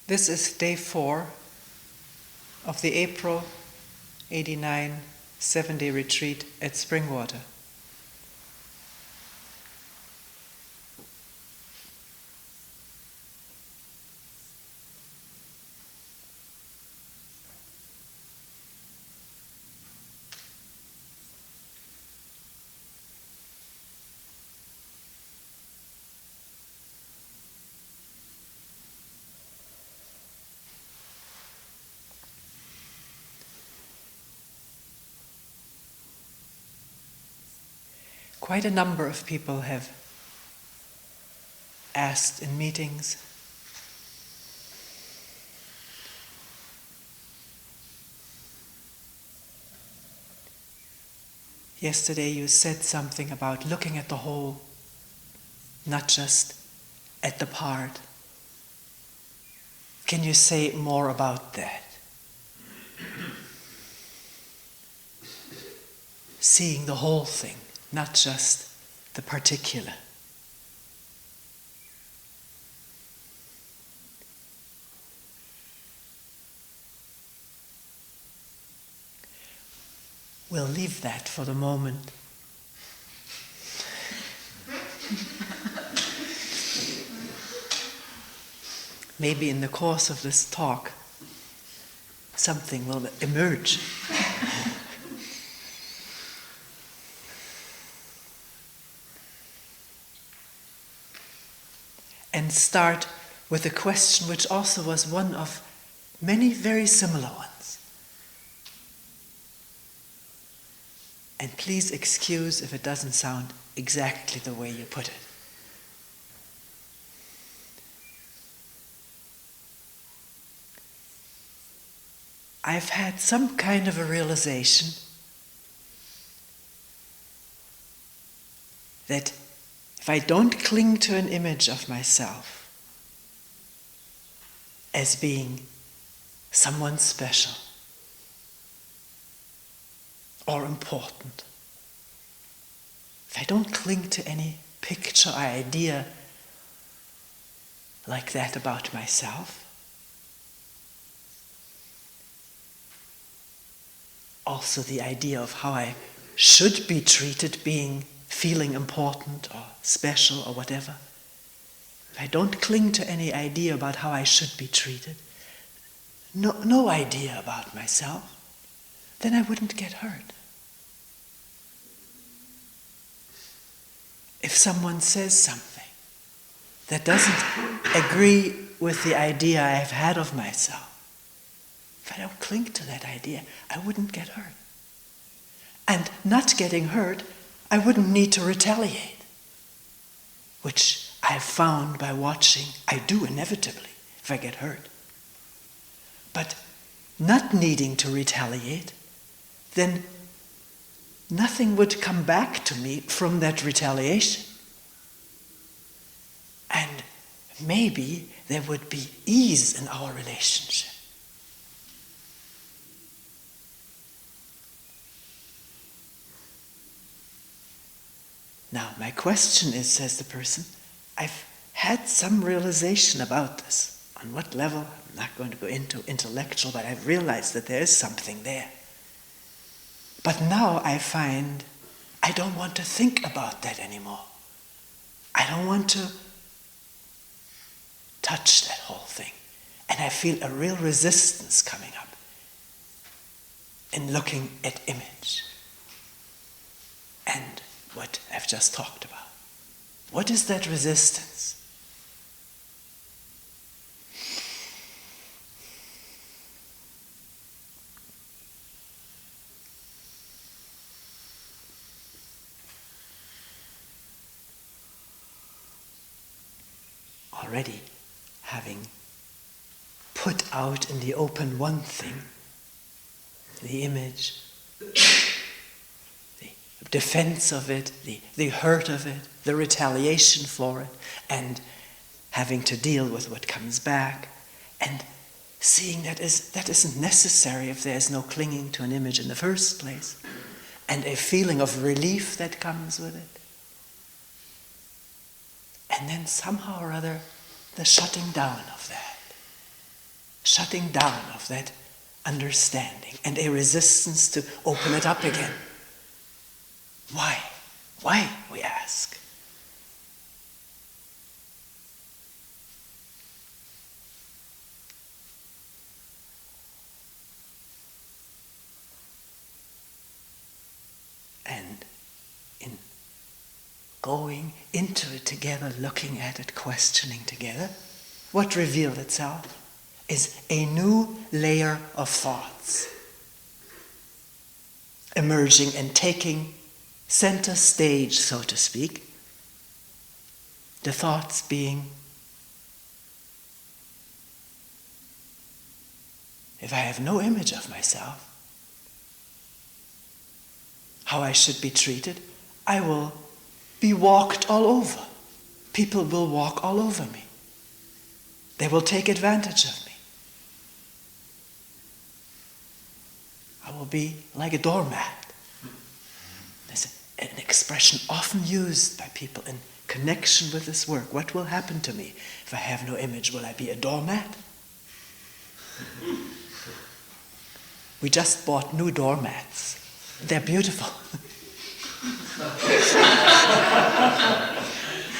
This is day 4 of the April 89 7-day retreat at Springwater. Quite a number of people have asked in meetings, yesterday you said something about looking at the whole, not just at the part. Can you say more about that? Seeing the whole thing, not just the particular. We'll leave that for the moment. Maybe in the course of this talk, something will emerge. And start with a question which also was one of many very similar ones. And please excuse if it doesn't sound exactly the way you put it. I've had some kind of a realization that if I don't cling to an image of myself as being someone special or important, if I don't cling to any picture or idea like that about myself, also the idea of how I should be treated, feeling important or special or whatever. If I don't cling to any idea about how I should be treated, no idea about myself, then I wouldn't get hurt. If someone says something that doesn't agree with the idea I've had of myself, if I don't cling to that idea, I wouldn't get hurt. And not getting hurt, I wouldn't need to retaliate, which I've found by watching, I do inevitably if I get hurt. But not needing to retaliate, then nothing would come back to me from that retaliation. And maybe there would be ease in our relationship. Now, my question is, says the person, I've had some realization about this. On what level? I'm not going to go into intellectual, but I've realized that there is something there. But now I find I don't want to think about that anymore. I don't want to touch that whole thing. And I feel a real resistance coming up in looking at image and what I've just talked about. What is that resistance? Already having put out in the open one thing, the image, defense of it, the hurt of it, the retaliation for it, and having to deal with what comes back, and seeing that isn't necessary if there's no clinging to an image in the first place, and a feeling of relief that comes with it. And then somehow or other, the shutting down of that. shutting down of that understanding and a resistance to open it up again. Why? Why, we ask. And in going into it together, looking at it, questioning together, what revealed itself is a new layer of thoughts emerging and taking center stage, so to speak. The thoughts being, if I have no image of myself, how I should be treated, I will be walked all over. People will walk all over me. They will take advantage of me. I will be like a doormat. There's an expression often used by people in connection with this work. What will happen to me if I have no image? Will I be a doormat? We just bought new doormats. They're beautiful.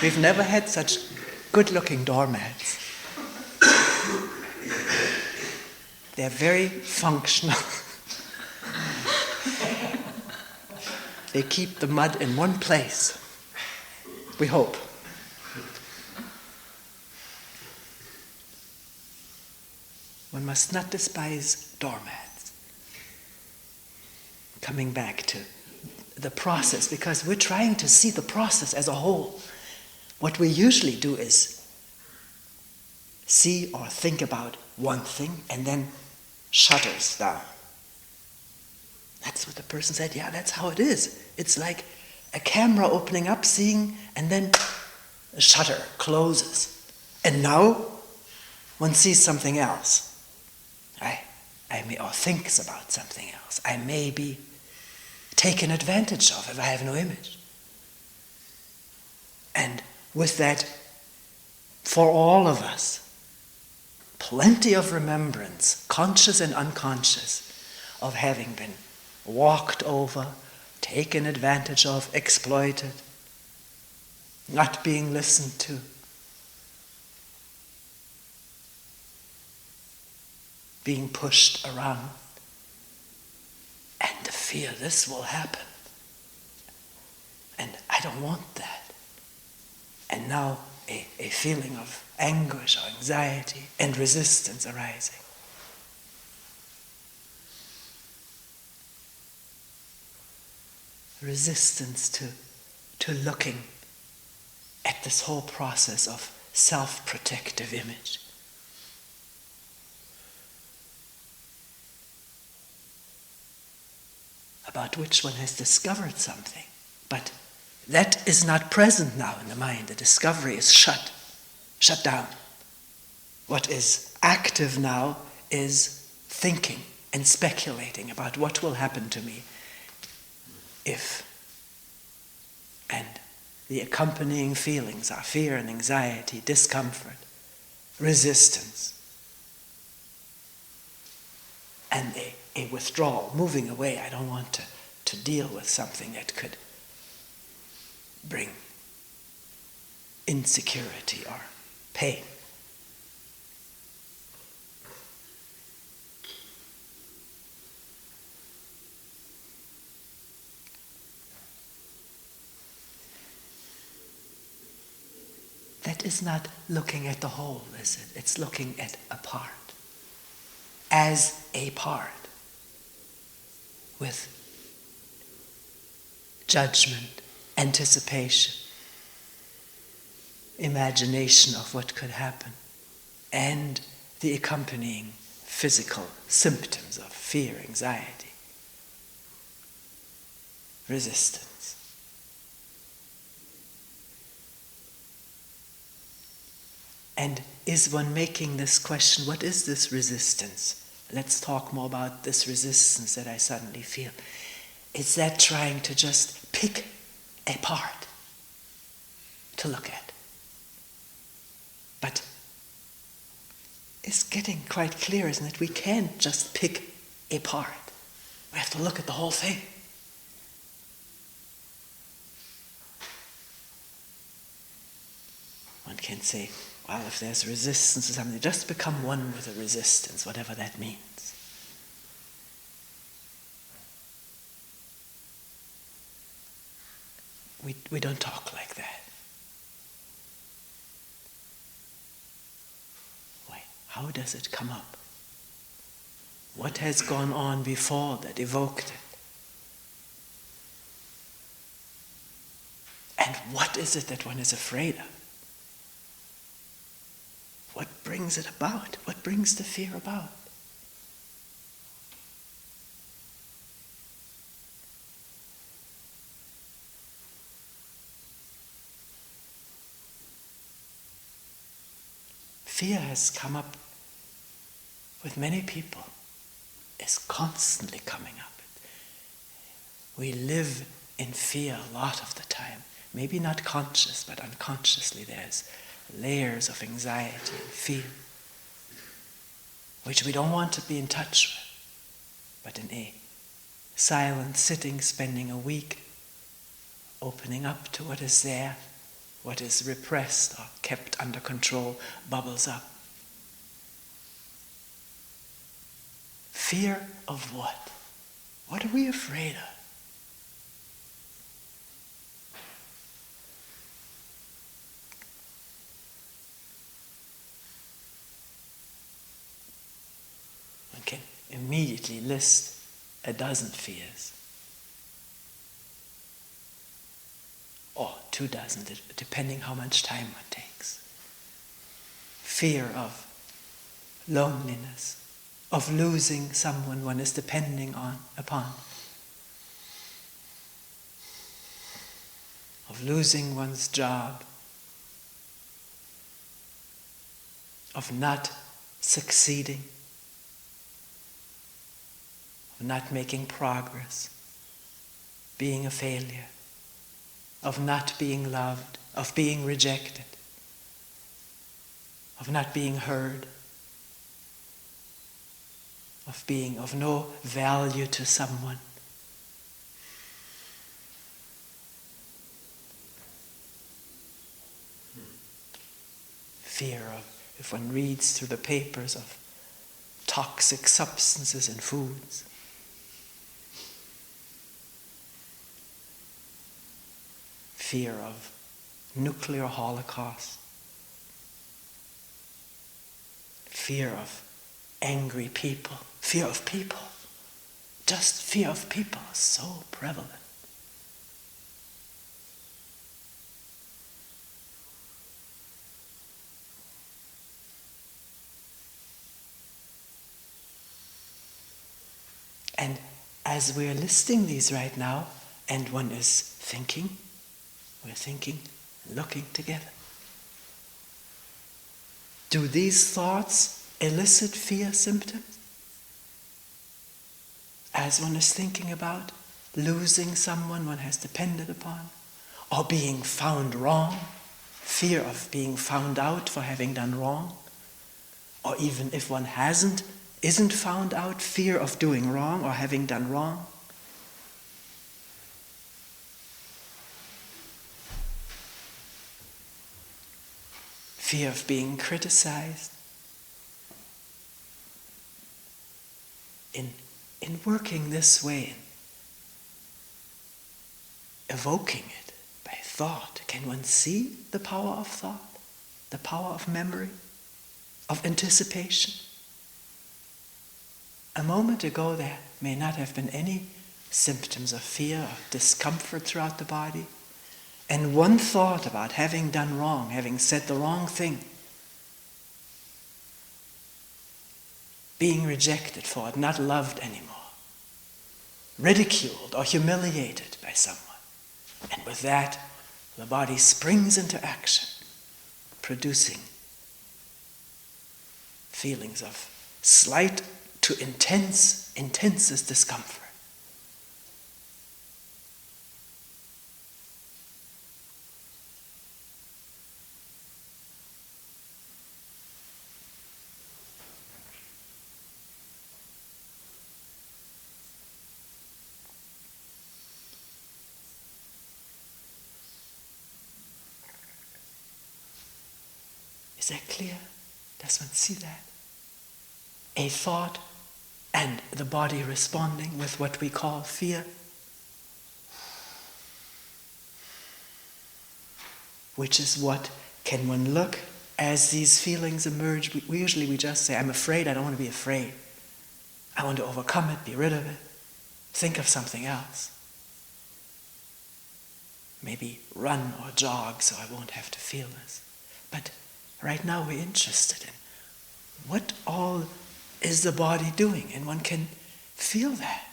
We've never had such good-looking doormats. They're very functional. They keep the mud in one place, we hope. One must not despise doormats. Coming back to the process, because we're trying to see the process as a whole. What we usually do is see or think about one thing and then shutters down. That's what the person said. Yeah, that's how it is. It's like a camera opening up, seeing, and then a shutter closes. And now one sees something else. Or thinks about something else. I may be taken advantage of if I have no image. And with that, for all of us, plenty of remembrance, conscious and unconscious, of having been walked over, taken advantage of, exploited, not being listened to. Being pushed around. And the fear this will happen. And I don't want that. And now a feeling of anguish or anxiety and resistance arising. Resistance to looking at this whole process of self-protective image. About which one has discovered something, but that is not present now in the mind. The discovery is shut down. What is active now is thinking and speculating about what will happen to me if. And the accompanying feelings are fear and anxiety, discomfort, resistance, and a withdrawal, moving away. I don't want to deal with something that could bring insecurity or pain. That is not looking at the whole, is it? It's looking at a part. As a part. With judgment, anticipation, imagination of what could happen, and the accompanying physical symptoms of fear, anxiety, resistance. And is one making this question, what is this resistance? Let's talk more about this resistance that I suddenly feel. Is that trying to just pick a part to look at? But is getting quite clear, isn't it? We can't just pick a part. We have to look at the whole thing. One can say, well, if there's resistance to something, just become one with the resistance, whatever that means. We don't talk like that. Why? How does it come up? What has gone on before that evoked it? And what is it that one is afraid of? What brings it about? What brings the fear about? Fear has come up with many people. It's constantly coming up. We live in fear a lot of the time. Maybe not conscious, but unconsciously there's layers of anxiety and fear, which we don't want to be in touch with. But in a silent sitting, spending a week, opening up to what is there, what is repressed or kept under control, bubbles up. Fear of what? What are we afraid of? One can immediately list a dozen fears. Or 24, depending how much time one takes. Fear of loneliness, of losing someone one is depending upon, of losing one's job, of not succeeding, of not making progress, being a failure, of not being loved, of being rejected, of not being heard, of being of no value to someone. Fear of, if one reads through the papers, of toxic substances in foods. Fear of nuclear holocaust. Fear of angry people. Fear of people. Just fear of people is so prevalent. And as we're listing these right now, and one is thinking, we're thinking, looking together. Do these thoughts elicit fear symptoms? As one is thinking about losing someone one has depended upon, or being found wrong, fear of being found out for having done wrong, or even if one isn't found out, fear of doing wrong or having done wrong. Fear of being criticized. In working this way, evoking it by thought, can one see the power of thought, the power of memory, of anticipation? A moment ago there may not have been any symptoms of fear or discomfort throughout the body. And one thought about having done wrong, having said the wrong thing, being rejected for it, not loved anymore, ridiculed or humiliated by someone. And with that, the body springs into action, producing feelings of slight to intensest discomfort. Is that clear? Does one see that? A thought and the body responding with what we call fear, which is what can one look as these feelings emerge. We just say, I'm afraid, I don't want to be afraid. I want to overcome it, be rid of it, think of something else. Maybe run or jog so I won't have to feel this. But right now we're interested in what all is the body doing, and one can feel that.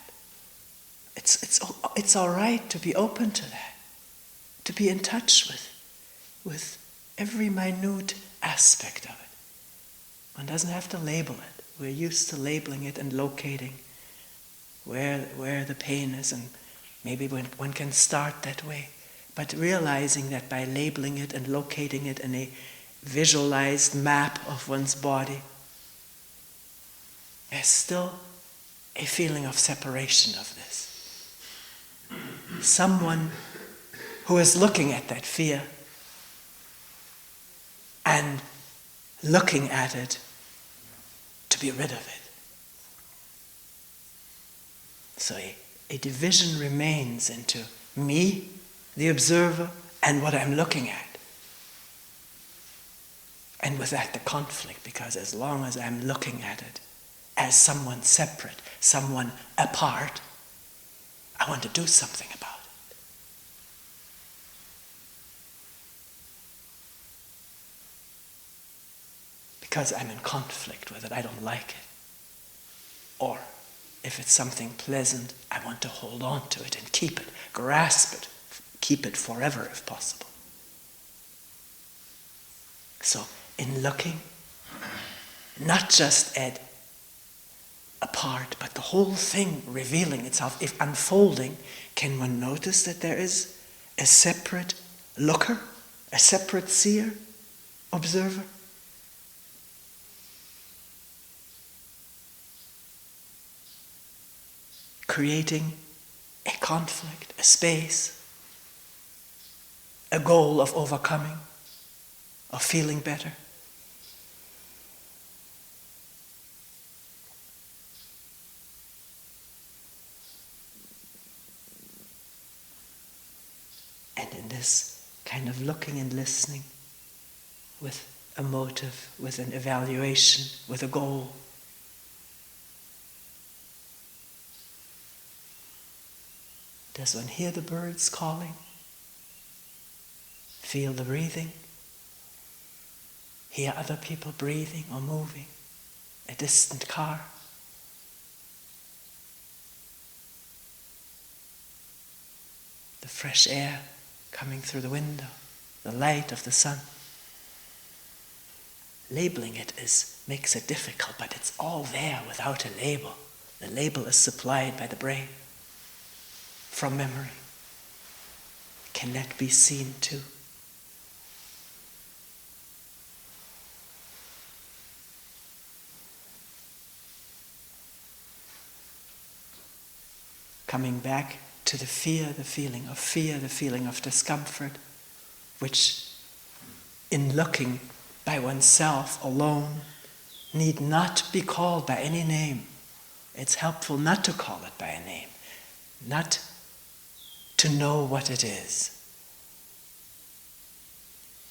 It's all right to be open to that, to be in touch with every minute aspect of it. One doesn't have to label it. We're used to labeling it and locating where the pain is, and maybe one can start that way. But realizing that by labeling it and locating it in a visualized map of one's body, there's still a feeling of separation of this. Someone who is looking at that fear and looking at it to be rid of it. So a division remains into me, the observer, and what I'm looking at. And with that, the conflict, because as long as I'm looking at it as someone separate, someone apart, I want to do something about it. Because I'm in conflict with it, I don't like it. Or if it's something pleasant, I want to hold on to it and keep it, grasp it, keep it forever if possible. So in looking, not just at a part, but the whole thing revealing itself, if unfolding, can one notice that there is a separate looker, a separate seer, observer? Creating a conflict, a space, a goal of overcoming, of feeling better. And in this kind of looking and listening, with a motive, with an evaluation, with a goal, does one hear the birds calling? Feel the breathing? Hear other people breathing or moving? A distant car? The fresh air coming through the window, the light of the sun. Labeling it makes it difficult, but it's all there without a label. The label is supplied by the brain from memory. Can that be seen too? Coming back to the feeling of fear, the feeling of discomfort, which in looking by oneself alone need not be called by any name. It's helpful not to call it by a name, not to know what it is,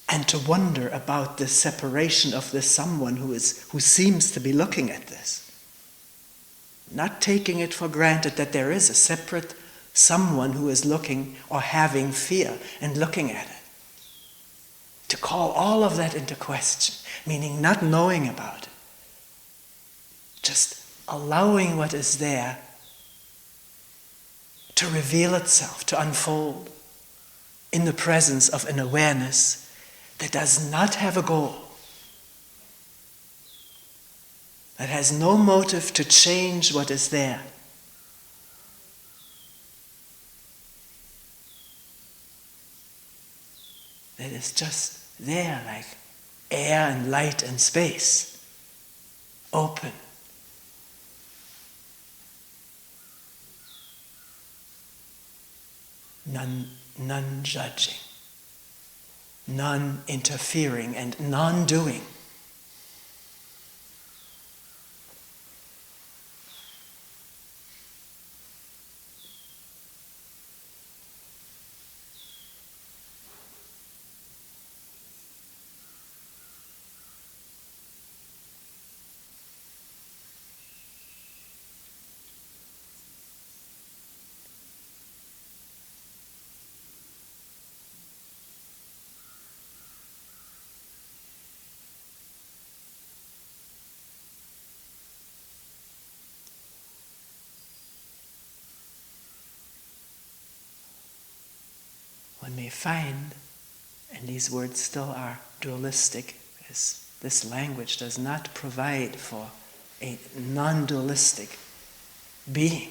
and to wonder about the separation of this someone who seems to be looking at this. Not taking it for granted that there is a separate someone who is looking or having fear and looking at it. To call all of that into question, meaning not knowing about it, just allowing what is there to reveal itself, to unfold in the presence of an awareness that does not have a goal, that has no motive to change what is there. That is just there like air and light and space, open. None judging, non-interfering and non-doing. One may find, and these words still are dualistic, as this language does not provide for a non-dualistic being,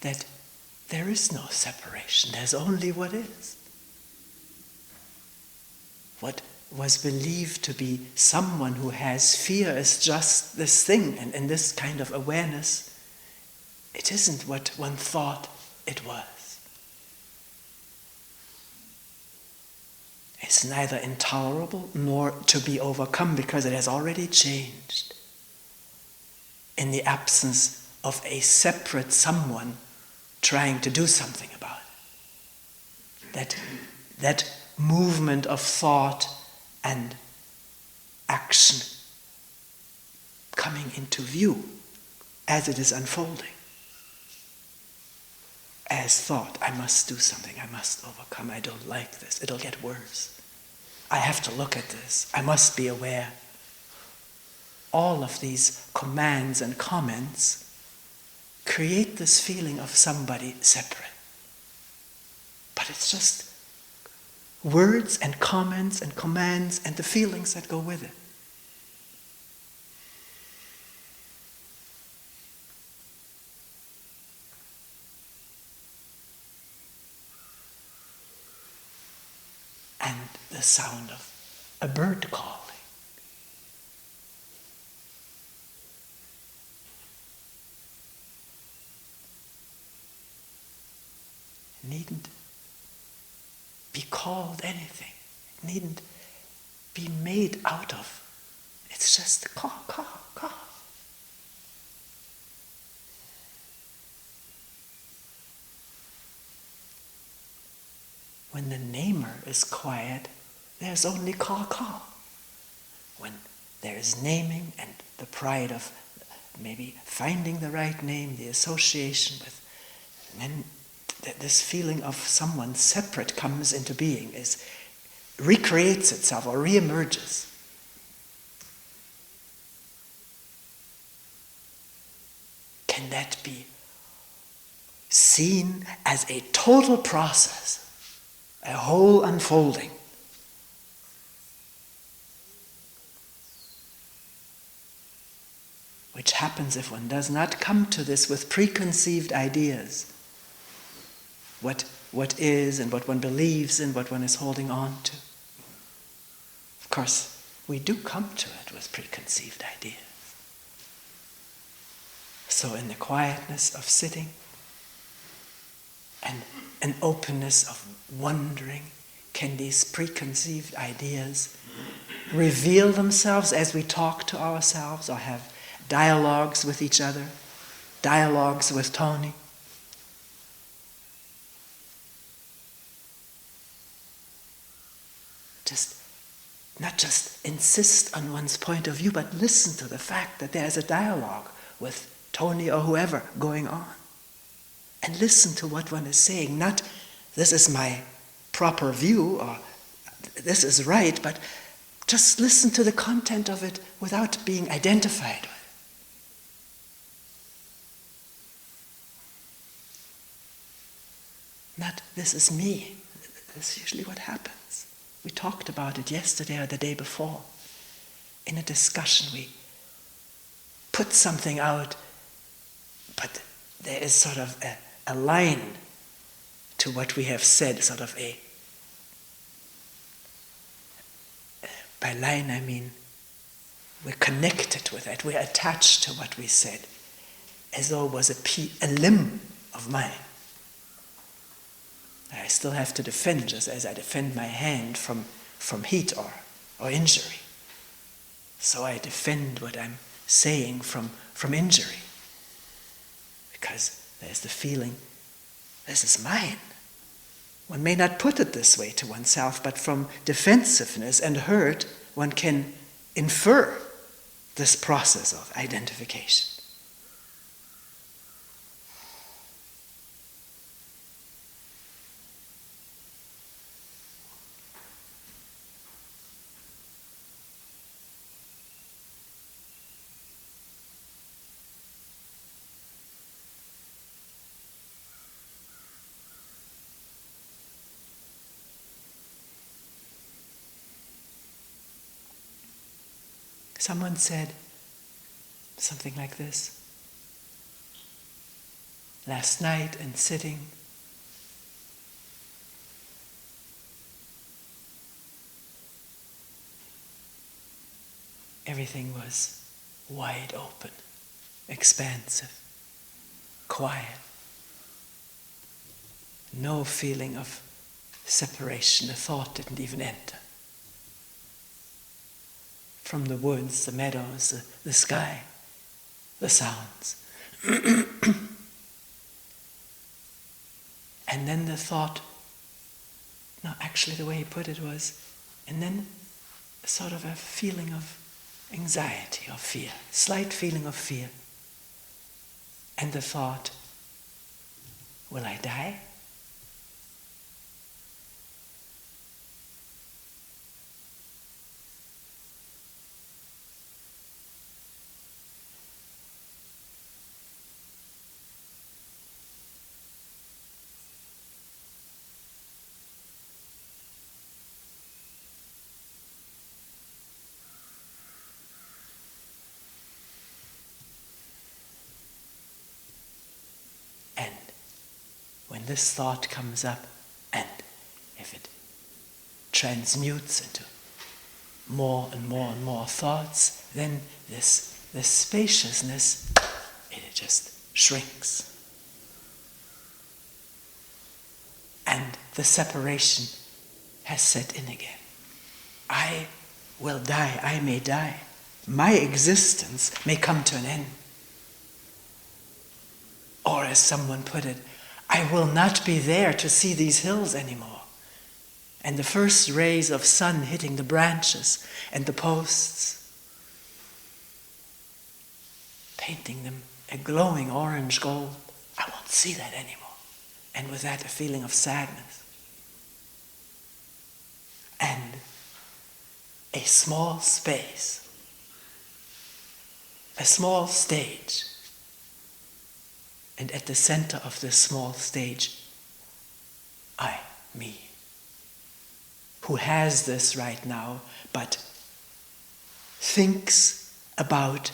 that there is no separation, there's only what is. What was believed to be someone who has fear is just this thing, and in this kind of awareness, it isn't what one thought it was. It's neither intolerable nor to be overcome because it has already changed in the absence of a separate someone trying to do something about it. That movement of thought and action coming into view as it is unfolding. As thought, I must do something, I must overcome, I don't like this, it'll get worse. I have to look at this, I must be aware. All of these commands and comments create this feeling of somebody separate. But it's just words and comments and commands and the feelings that go with it. And the sound of a bird calling. It needn't be called anything. It needn't be made out of. It's just caw, caw, caw. When the namer is quiet, there's only caw-caw. When there is naming and the pride of maybe finding the right name, the association with, and then this feeling of someone separate comes into being, recreates itself or re-emerges. Can that be seen as a total process? A whole unfolding. Which happens if one does not come to this with preconceived ideas. What is and what one believes in, what one is holding on to. Of course, we do come to it with preconceived ideas. So in the quietness of sitting, and an openness of wondering, can these preconceived ideas reveal themselves as we talk to ourselves or have dialogues with each other, dialogues with Toni? Not just insist on one's point of view, but listen to the fact that there is a dialogue with Toni or whoever going on. And listen to what one is saying, not this is my proper view or this is right, but just listen to the content of it without being identified with it. Not this is me. That's usually what happens. We talked about it yesterday or the day before. In a discussion we put something out, but there is sort of a line to what we have said, sort of by line I mean we're connected with it, we're attached to what we said, as though it was a limb of mine. I still have to defend, just as I defend my hand from heat or injury. So I defend what I'm saying from injury. Because there's the feeling, this is mine. One may not put it this way to oneself, but from defensiveness and hurt, one can infer this process of identification. Someone said something like this. Last night in sitting, everything was wide open, expansive, quiet. No feeling of separation. A thought didn't even enter. From the woods, the meadows, the sky, the sounds. And then the thought, no, actually the way he put it was, and then sort of a feeling of anxiety or fear, slight feeling of fear. And the thought, will I die? When this thought comes up, and if it transmutes into more and more and more thoughts, then this spaciousness, it just shrinks. And the separation has set in again. I will die, I may die. My existence may come to an end. Or as someone put it, I will not be there to see these hills anymore. And the first rays of sun hitting the branches and the posts, painting them a glowing orange gold. I won't see that anymore. And with that, a feeling of sadness. And a small space, a small stage. And at the center of this small stage, I, me, who has this right now, but thinks about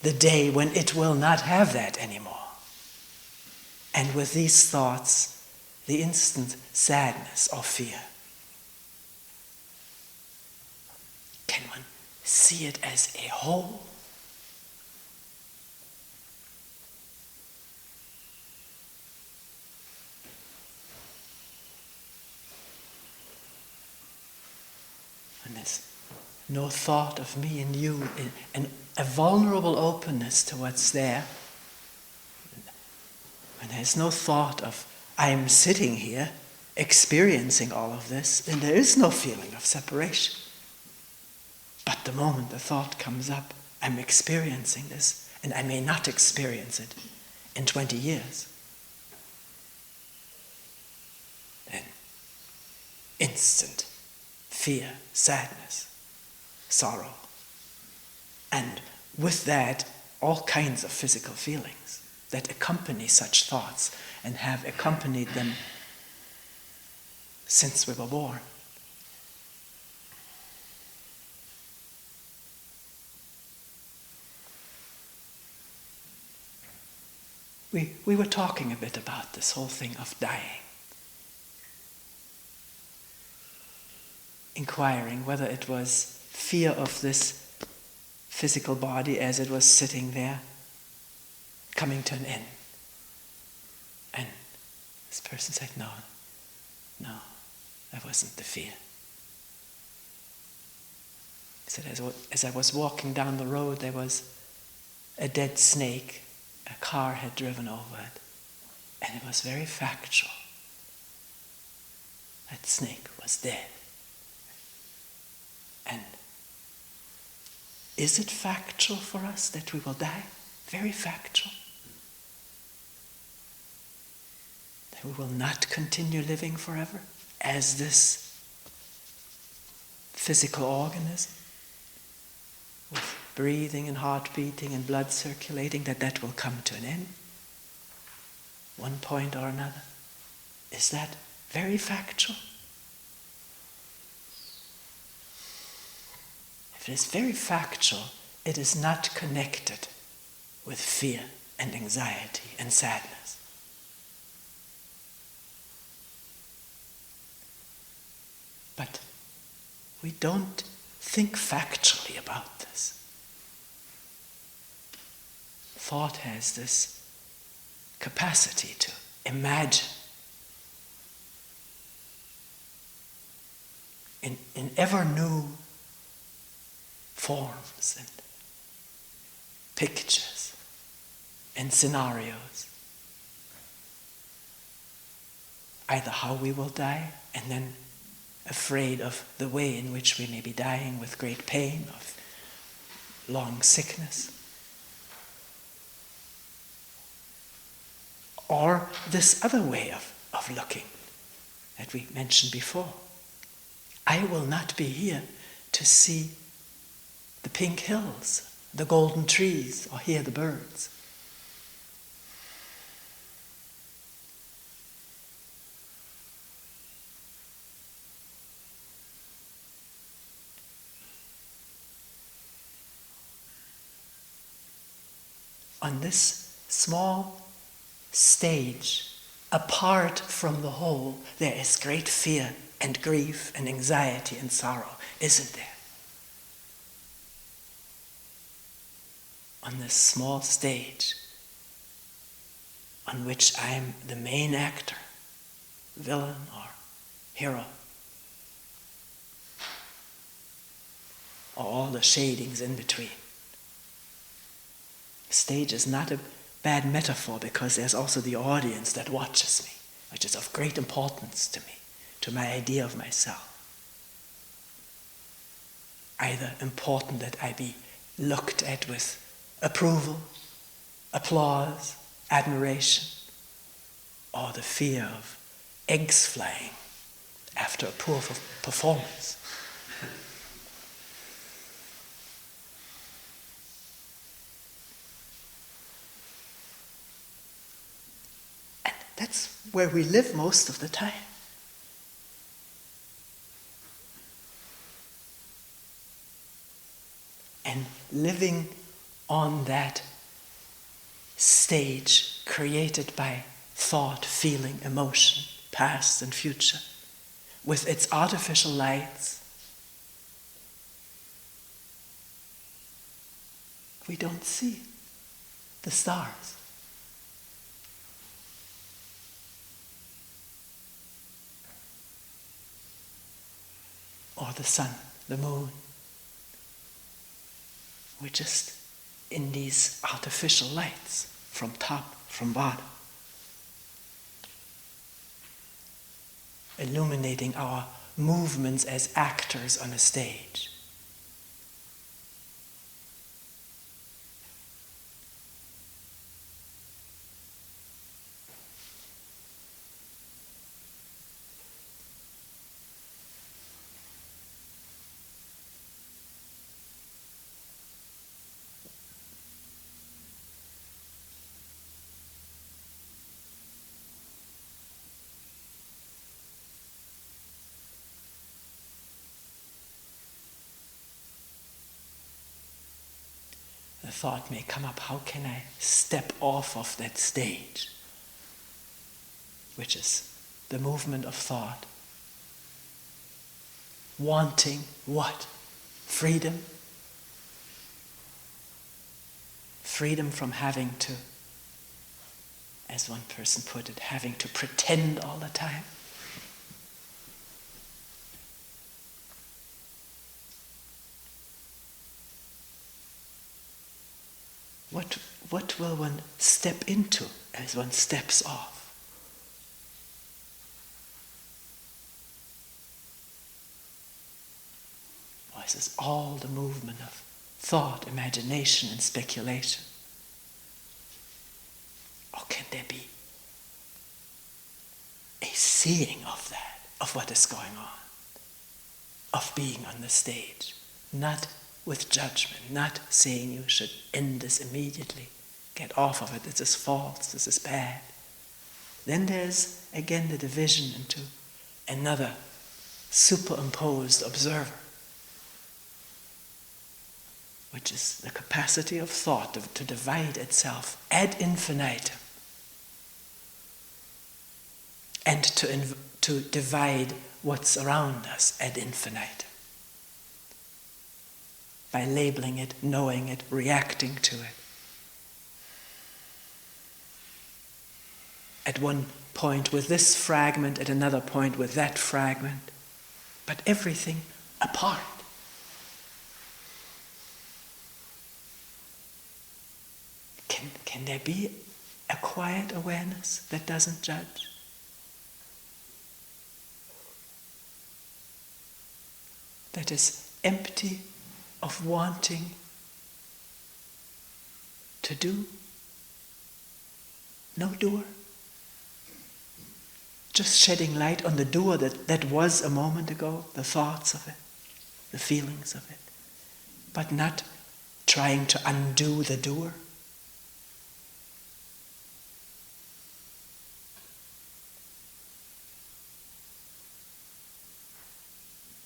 the day when it will not have that anymore. And with these thoughts, the instant sadness or fear. Can one see it as a whole? And there's no thought of me and you, and a vulnerable openness to what's there. When there's no thought of, I am sitting here experiencing all of this, then there is no feeling of separation. But the moment the thought comes up, I'm experiencing this, and I may not experience it in 20 years. Then, instant fear, sadness, sorrow. And with that, all kinds of physical feelings that accompany such thoughts and have accompanied them since we were born. We were talking a bit about this whole thing of dying. Inquiring whether it was fear of this physical body as it was sitting there, coming to an end. And this person said, no, No, that wasn't the fear. He said, as I was walking down the road, there was a dead snake. A car had driven over it. And it was very factual. That snake was dead. And is it factual for us that we will die? Very factual. That we will not continue living forever as this physical organism with breathing and heart beating and blood circulating, that will come to an end, one point or another. Is that very factual? If it is very factual, it is not connected with fear and anxiety and sadness. But we don't think factually about this. Thought has this capacity to imagine in ever new forms and pictures and scenarios. Either how we will die, and then afraid of the way in which we may be dying with great pain, of long sickness. Or this other way of looking that we mentioned before. I will not be here to see the pink hills, the golden trees, or hear the birds. On this small stage, apart from the whole, there is great fear and grief and anxiety and sorrow, isn't there? On this small stage, on which I'm the main actor, villain or hero, or all the shadings in between. Stage is not a bad metaphor, because there's also the audience that watches me, which is of great importance to me, to my idea of myself. Either important that I be looked at with approval, applause, admiration, or the fear of eggs flying after a poor performance. That's where we live most of the time. And living on that stage created by thought, feeling, emotion, past and future, with its artificial lights, we don't see the stars. Or the sun, the moon. We're just in these artificial lights, from top, from bottom, illuminating our movements as actors on a stage. The thought may come up, how can I step off of that stage? Which is the movement of thought. Wanting what? Freedom. Freedom from having to, as one person put it, having to pretend all the time. what will one step into as one steps off? Or is this all the movement of thought, imagination, and speculation? Or can there be a seeing of that, of what is going on, of being on the stage, not with judgment, not saying you should end this immediately, get off of it, this is false, this is bad. Then there's again the division into another superimposed observer, which is the capacity of thought to divide itself ad infinitum, and to divide what's around us ad infinitum, by labeling it, knowing it, reacting to it. At one point with this fragment, at another point with that fragment, but everything apart. Can there be a quiet awareness that doesn't judge? That is empty of wanting to do? No doer? Just shedding light on the doer that was a moment ago, the thoughts of it, the feelings of it, but not trying to undo the doer.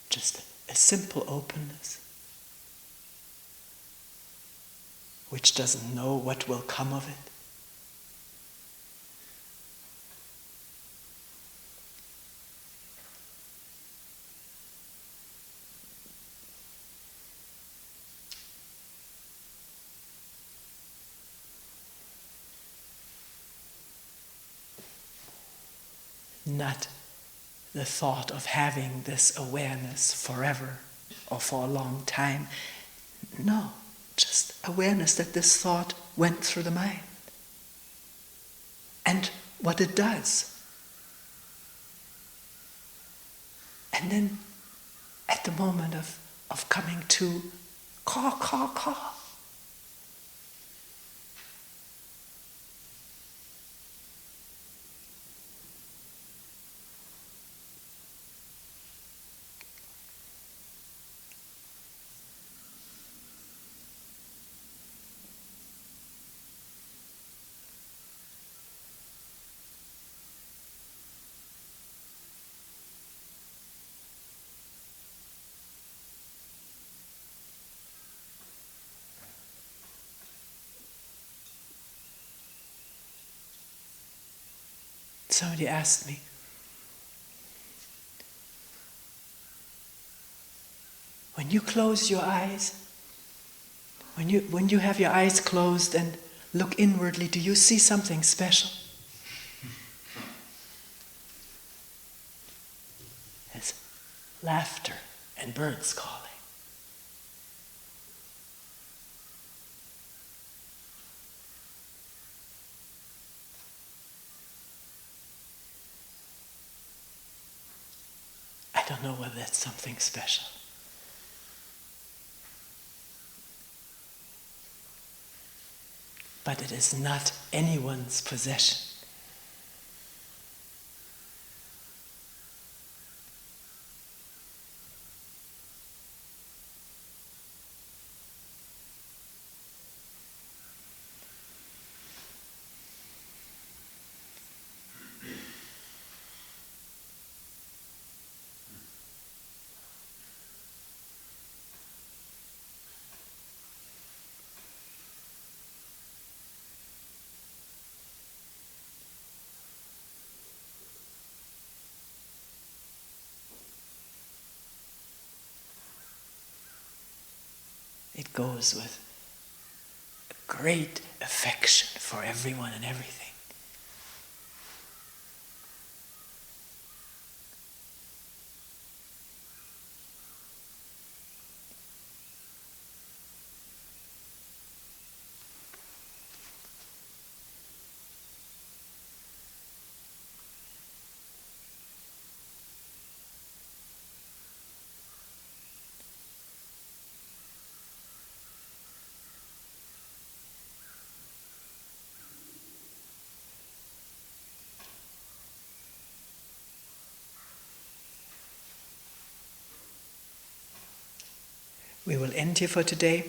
Just a simple openness, which doesn't know what will come of it. Not the thought of having this awareness forever or for a long time. No, just awareness that this thought went through the mind and what it does. And then at the moment of coming to, caw. Somebody asked me, when you close your eyes, when you have your eyes closed and look inwardly, do you see something special? There's laughter and birds calling. I don't know whether that's something special. But it is not anyone's possession. It goes with a great affection for everyone and everything. We will end here for today.